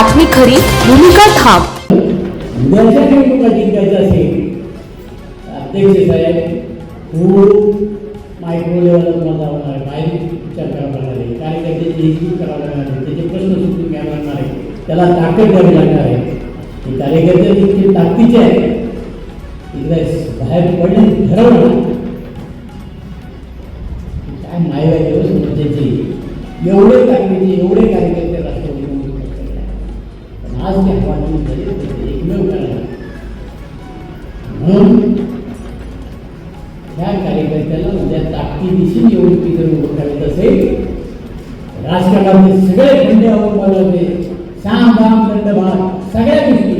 बातमी खरी, भूमिका ठाम. उद्याच्या निवडणुका जिंकायचं असेल अध्यक्ष साहेब खूप मायक्रो लेवलला तुम्हाला जावं लागणार आहे, बाहेर विचार करावा लागणार आहे, कार्यकर्त्याची हिस्ट्री करावं लागणार आहे, त्याचे प्रश्न सुटून घ्यावे लागणार आहे, त्याला ताकद द्यावी लागणार आहे. हे कार्यकर्ते इतके ताकदीचे आहे, एकदा बाहेर पडले ठरवलं काय मायवाय म्हणजे एवढे ताकदीचे एवढे कार्यकर्ते राष्ट्रवादी पण आज त्या वाटून झाले एकमेव कारण म्हणून ह्या कार्यकर्त्याला उद्या ताकदीशी निवडणुकी जर उभं करायचं असेल, राजकारणामध्ये सगळे खंडे अवलंबले साम दाम दंड भाग सगळ्या गोष्टी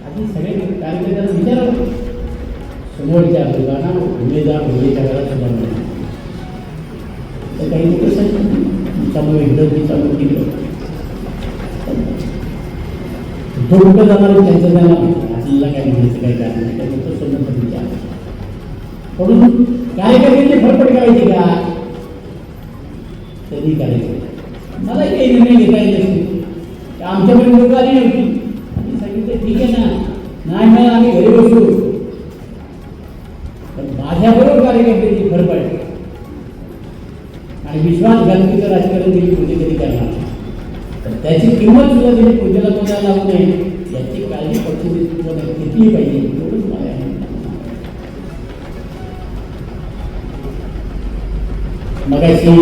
आधी सगळे कार्यकर्त्यांना विचारावं. समोरच्या लोकांना उमेदवार घरात सुद्धा तर काही लोक त्यामुळे विरोधी चालू केलं तो कुठं जाणार त्यांचं त्यांना आपल्याला काय म्हणायचं काही कारण नाही, त्या लोक समोर विचार म्हणून कार्यकर्त्यांची फरफट करायची का तरी करायचं. मला काही निर्णय घेता येत असते आमच्याकडे लोक आली नव्हती आम्ही सांगितलं ठीक आहे ना, नाही नाही आम्ही घरी बसू, पण माझ्याबरोबर कार्यकर्त्यांची फरफट आणि विश्वासघातकीचं राजकारण दिली कोणी कधी करणार तर त्याची किंमत सुद्धा दिली कोणाला कोणाला लागू नये याची काळजी पक्षाची कितीही पाहिजे एवढंच मला आहे. मगाशी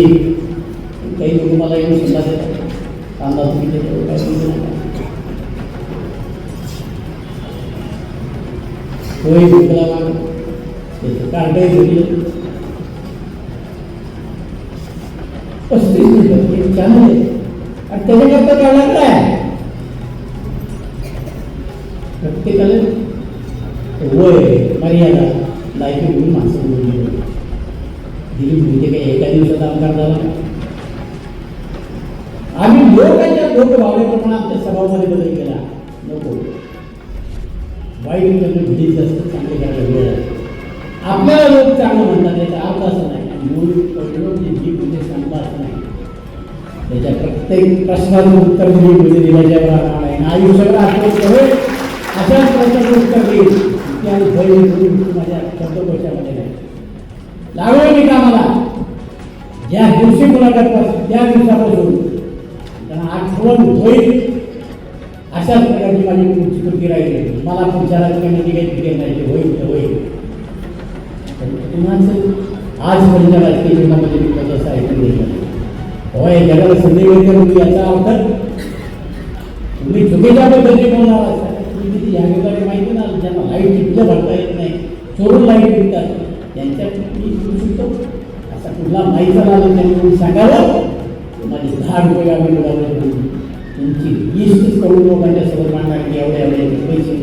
काही लोक मला येऊन सल्ला देतात कांदा तुम्ही देतो काय समजू नका होय दुसरा त्याचं कांदाही घेतलं 35 मिनिटं चॅनल आहे आणि त्याच्याकरता काय लागलं आहे प्रत्येकाला वय मर्यादा लायकी म्हणून माणसं बोलली दिली म्हणजे काही एका दिवसाचा आमदार झाला. आम्ही लोकांच्या लोकभावनेप्रमाणे आमच्या स्वभावामध्ये बदल केला नको वाईट करणं भीतीच असतं चांगले करायला वेळ आपल्याला लोक चांगलं म्हणतात त्याचा अर्थ असं नाही जी म्हणजे सांगता असं नाही त्याच्या प्रत्येक प्रश्नाचं उत्तर दिली म्हणजे दिल्याच्यावर राहणार आहे आयुष्यावर आठवत अशाच प्रश्नाचं उत्तर देईल की आणि भय माझ्या शब्दकोशामध्ये नाही लागलो मी कामाला ज्या दिवशी मुलाखत त्या दिवसापासून त्यांना आठवण होईल अशाच प्रकारची माझी स्फूर्ती राहिली. मला विचारात करण्याची काही फिकिर नाही होईल तर होईल आज म्हणजे राजकीय जीवनामध्ये मी कसं ऐकून घेतलं होय जगाला संधी मिळते म्हणजे याचा अर्थ तुम्ही चुकीच्या पद्धतीने बोलणार तुम्ही या ठिकाणी माहिती ना ज्यांना लाईट बिलं भरता येत नाही चोरून लाईट विकतात त्यांच्या मी करू शकतो असा कुठला माहिती आला त्यांनी सांगावं माझे 10 रुपये आम्ही मिळाले तुमची 20 करोड लोकांच्या समोर मांडणार की एवढे एवढे पैसे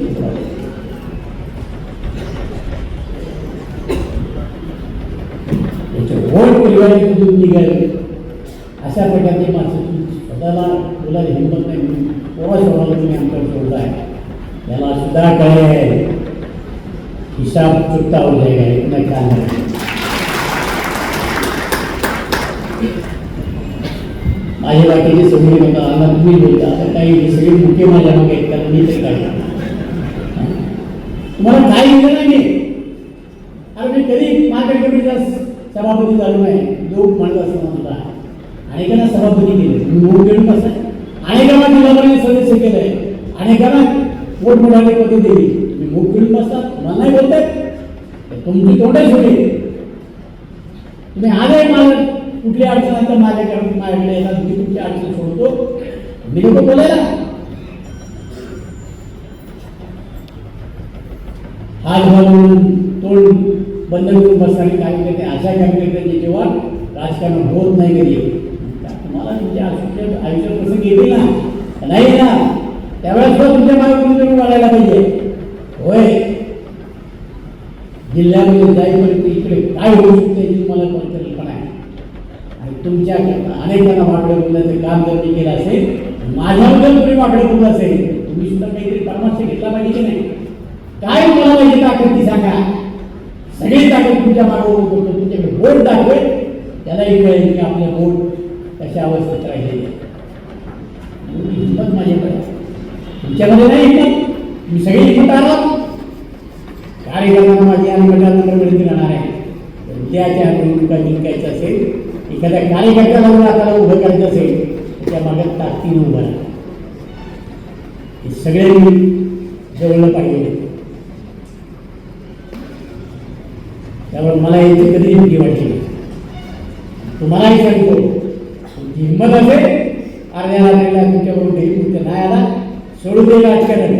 वोट परिवारातून निघाले अशा प्रकारचे माणसं स्वतःला तुला हिंमत नाही कोणा स्वभावाला तुम्ही आमच्यावर सोडला आहे याला सुद्धा काय हिसाब चुकता हो जाएगा इतना ख्याल रखें. माझ्या वाटेची सगळी नका आला तुम्ही बोलता आता काही सगळे मुख्य माझ्या मागे आहेत कारण मी तरी काय तुम्हाला काय दिलं नाही मी अरे मी कधी माझ्या कमिटीचा सभापती झालो नाही लोक म्हणत असताना सुद्धा अनेकांना सभापती केले तुम्ही वोट देऊन बसा अनेकांना जिल्हापर्यंत सदस्य केलंय अनेकांना मोठमोठाले पदे दिली तुम्ही वोट देऊन बसता मला नाही बोलताय तुमची तोंडच होते तुम्ही आले मला कुठली अडचण आहे तर माझ्याकडे येतात मी तुमची अडचण सोडतो मी नको बोलायला हात घालून तोंड बंद करून बसणारे कार्यकर्ते अशा कार्यकर्त्यांची जेव्हा राजकारण होत नाही कधी तुम्हाला तुमच्या आयुष्यात प्रसंग येतील ना नाही ना त्यावेळेस सुद्धा तुमच्या मागे तुम्ही वाढायला पाहिजे होय जिल्ह्यामध्ये जाईपर्यंत इकडे काय होऊ शकते याची तुम्हाला कल्पना आहे आणि तुमच्या अनेकांना वाकडं बोलण्याचं काम जर मी केलं असेल माझ्याबद्दल तुम्ही वाकडं बोललं असेल तुम्ही सुद्धा काहीतरी परामर्श घेतला पाहिजे की नाही काय तुम्हाला पाहिजे ताकद ती सांगा सगळी ताकद तुमच्या मागं करतो तुमच्याकडे बोट दाखवेल त्यालाही कळेल की आपले बोट कशा अवस्थेत राहिले तुमची हिंमत माझ्याकडे आहे. तुमच्यामध्ये नाही हिंमत, मी सगळी हिंमत आलो कार्यकर्त्यांना माझी आणि गटानंतर विनंती राहणार आहे. उद्याच्या निवडणुका जिंकायचं असेल, एखाद्या कार्यकर्त्याला आपल्याला उभं करायचं असेल, त्या मागे ताकदीनं उभं राहा. हे सगळ्यांनी जवळलं पाहिजे. त्यामुळे मला याची कधी भीती वाटली. तुम्हालाही सांगतो, तुमची हिंमत असेल अर्ध्या रात्रीला तुमच्याकडून देशमुख नाही आला, सोडून दे राजकारण.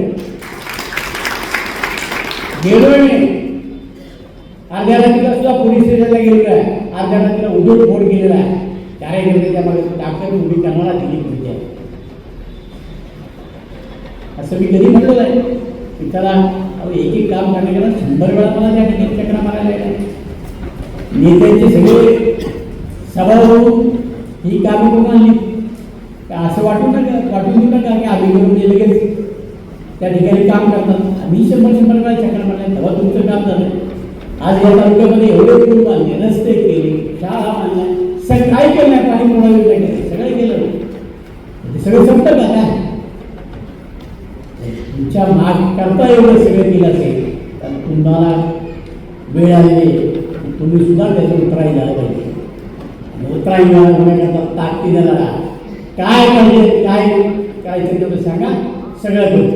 गेलोय मी अर्ध्या रात्रीला सुद्धा पोलीस स्टेशनला गेलेला आहे, अर्ध्या रात्रीला उदून फोन केलेला आहे. कार्यकर्त्याच्या मागे ताकद उभी करणारा दिली तुमची आहे. असं मी कधी म्हटलं नाही की चला एक एक काम करण्याकडे 100 वेळा मला त्या ठिकाणी चक्रा मारायला येणार. नेत्यांचे सगळे सभा होऊन ही कामं करून आणली असं वाटू देऊ नका की आम्ही करून गेले लगेच त्या ठिकाणी काम करतात. आम्ही 100 वेळा चक्रा मारल्या, तेव्हा तुमचं काम झालं. आज या तालुक्यामध्ये एवढे पूल बांधले, रस्ते केले, शाळा बांधल्या, सगळं काय केलं नाही, पाणी पुरवठा केलं, सगळं केलं. ते सगळं संपतं का काय? तुमच्या माग करता एवढं सगळं केलं असेल तर तुम्हाला वेळ आलेली, तुम्ही सुद्धा त्याचं उतराई झालं पाहिजे. उतराई होण्याकरता ताकदीनं लढा. काय पाहिजे, काय करायचं तेवढं सांगा, सगळं करू,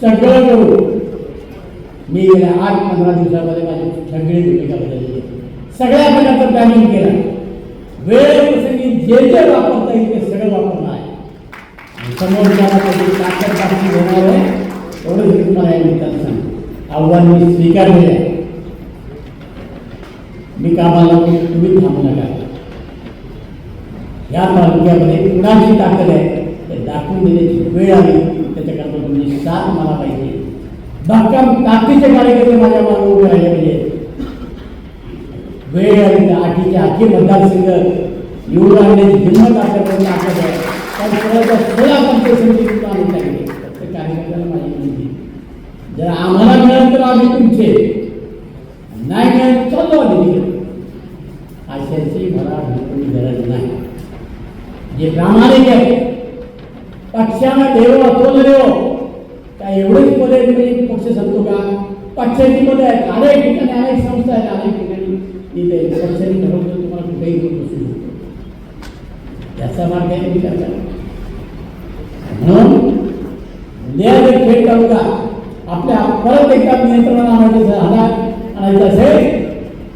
सगळं करू. मी गेल्या 8-15 दिवसामध्ये माझी सगळी भूमिका बदलली, सगळ्या प्रकारचं प्लॅनिंग केलं. वेळ प्रसंगी जे जे वापरता येईल ते सगळं वापरणार आहे. समोरच्याला त्याची ताकद प्राप्ती होणार आहे, एवढंच तुम्हाला या निमित्तानं सांगतो. आव्हान मी स्वीकारलेलं आहे. मी कामाला तुम्ही थांबू नका. या तालुक्यामध्ये कुणाची ताकद आहे ते दाखवून देण्याची वेळ आली, त्याच्याकरता तुम्ही साथ मला पाहिजे. भक्कम ताकदीचे कार्यकर्ते माझ्या मागे उभे राहिले पाहिजे. वेळ आली तर आठीच्या आखी मतदारसंघ निवडून आणण्याची हिंमत आपल्याकडे ताकद आहे. पण सोळा पंचायत आणून टाकले फक्त कार्यकर्त्याला माझी माहिती. जर आम्हाला मिळालं तर आम्ही तुमचे, नाही मिळालं चाललो आम्ही. अशाची मला बिलकुल गरज नाही. जे प्रामाणिक आहे, पक्षानं देव तो न देव काय एवढेच पद आहे पक्ष सांगतो का? पक्षाची पद आहेत, अनेक ठिकाणी अनेक संस्था आहेत, अनेक ठिकाणी तिथे पक्षाने ठरवलं तुम्हाला कुठेही घेऊन बसू शकतो. याचा मार्ग आहे तुम्ही करता. म्हणून उद्या जर खेळ तालुका आपल्या परत एकदा नियंत्रणात आणायचं असेल,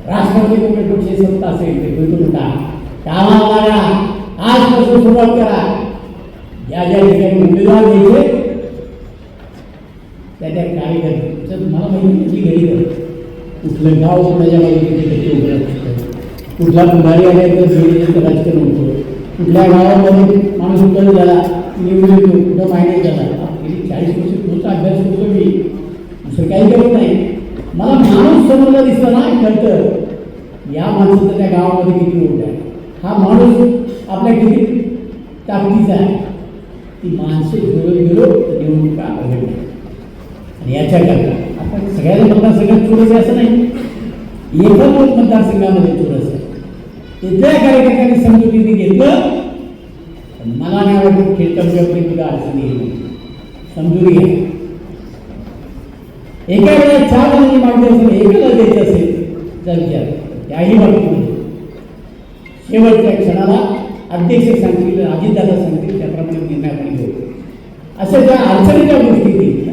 राष्ट्रपती काँग्रेसची सत्ता असेल ते भेटून नका, कामाला लागा. आजपासून सुरुवात करा. ज्या ज्या ठिकाणी उमेदवार द्यायचे त्या त्या कार्यकर्ते मला माहिती त्याची घरी कर. कुठलं गाव कोणाच्या माहिती, कुठला पुढारी आले तर राजकारण होतो, कुठल्या गावामध्ये माणूस उत्तर झाला निवडून येतो, कुठं माहिती झाला. गेली 40 वर्ष तोच अभ्यास करतो मी, दुसरं काही करत नाही. मला माणूस समोरला दिसला ना कळतं या माणसाचं त्या गावामध्ये किती मोठं आहे, हा माणूस आपल्या किती ताकदीचा आहे. ती माणसं जोडत गेलो तर निवडणुका घडल्या. आणि याच्याकरता आपण सगळ्या मतदारसंघात चोरस असं नाही, एका मतदारसंघामध्ये चोरस आहे. तिथल्या कार्यकर्त्यांनी समजुतीने घेतलं. मला नाही वाटत खेळताना तुला अडचणी येईल, समजून घ्या. एका वेळेला 4 जणांनी मागणी असेल, एकाला द्यायचं असेल तर विचार त्याही बाबतीमध्ये शेवटच्या क्षणाला अध्यक्ष सांगतील, अजितदादा सांगतील त्याप्रमाणे निर्णय आपण घेऊ. अशा ज्या अडचणीच्या गोष्टी येतील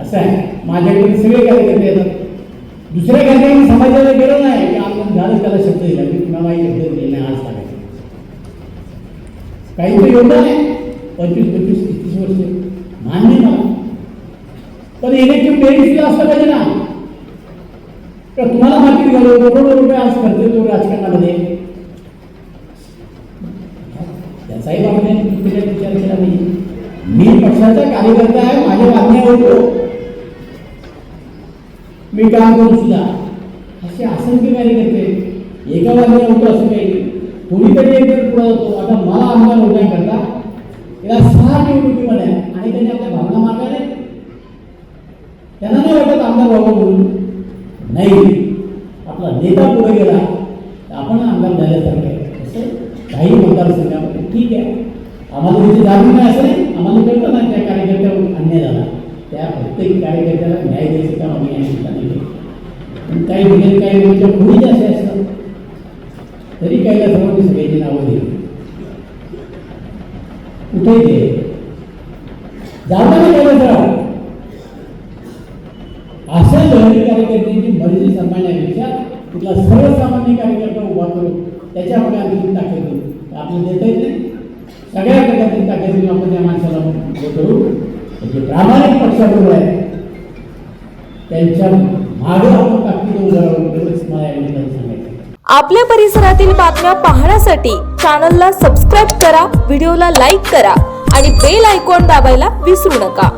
असं आहे. माझ्याकडे सगळे कार्यकर्ते येतात. दुसऱ्या कार्यक्रमाने समाजाला गरज नाही की आपण झालं त्याला शब्द दिला, मी कुणालाही शब्द दिले नाही आज सांगायचं. काहीतरी योगदान आहे 25-30 वर्ष मान्य मला, पण येण्याची पेरिस असलं पाहिजे ना. तर तुम्हाला माहिती झालं करोडो रुपये आज खर्च तो राजकारणामध्ये, त्याचाही बाबतीत विचार केला नाही. मी पक्षाचा कार्यकर्ता आहे, माझ्या मागण्या होतो, मी काम करू सुद्धा. असे असंख्य कार्यकर्ते एका मागण्या होतो असं काही कोणीतरी एक पुढे होतो. आता मला आमदार होण्याकरता त्याला 6 निवडणुकीमध्ये आणि त्यांनी आपल्या भावना मागायला त्यांना नाही वाटत आमदार व्हावं म्हणून. नाही, आपला नेता पुढे गेला तर आपण आमदार झाल्यासारखं आहे. असं काही मतदारसंघामध्ये ठीक आहे, आम्हाला त्याची जाणीव नाही असं नाही, आम्हाला कळतं ना त्या कार्यकर्त्यावर अन्याय झाला, त्या प्रत्येक कार्यकर्त्याला न्याय द्यायचं काम आम्ही या ठिकाणी केलं. पण काही म्हणजे काही गोष्टी पुढे जास्त असतात, तरी काहीला सर्वांनी सगळ्याची नावं दिली. कुठे ते जाताना केलं तर अशा लहरी कार्यकर्त्यांची मर्जी सांभाळण्यापेक्षा तिथला सर्वसामान्य कार्यकर्ता उभा करू, त्याच्यामध्ये आम्ही ताकद देऊ. आपल्याला देता येत नाही, सगळ्या प्रकारची ताकद देऊन आपण त्या माणसाला हे करू. जे प्रामाणिक पक्षाबरोबर आहे त्यांच्या मागे आपण ताकद उभं राहू, एवढंच मला या ठिकाणी सांगायचं. आपल्या परिसरातील बातम्या पाहण्यासाठी चॅनलला सबस्क्राईब करा, व्हिडिओला लाईक करा आणि बेल आयकॉन दाबायला विसरू नका.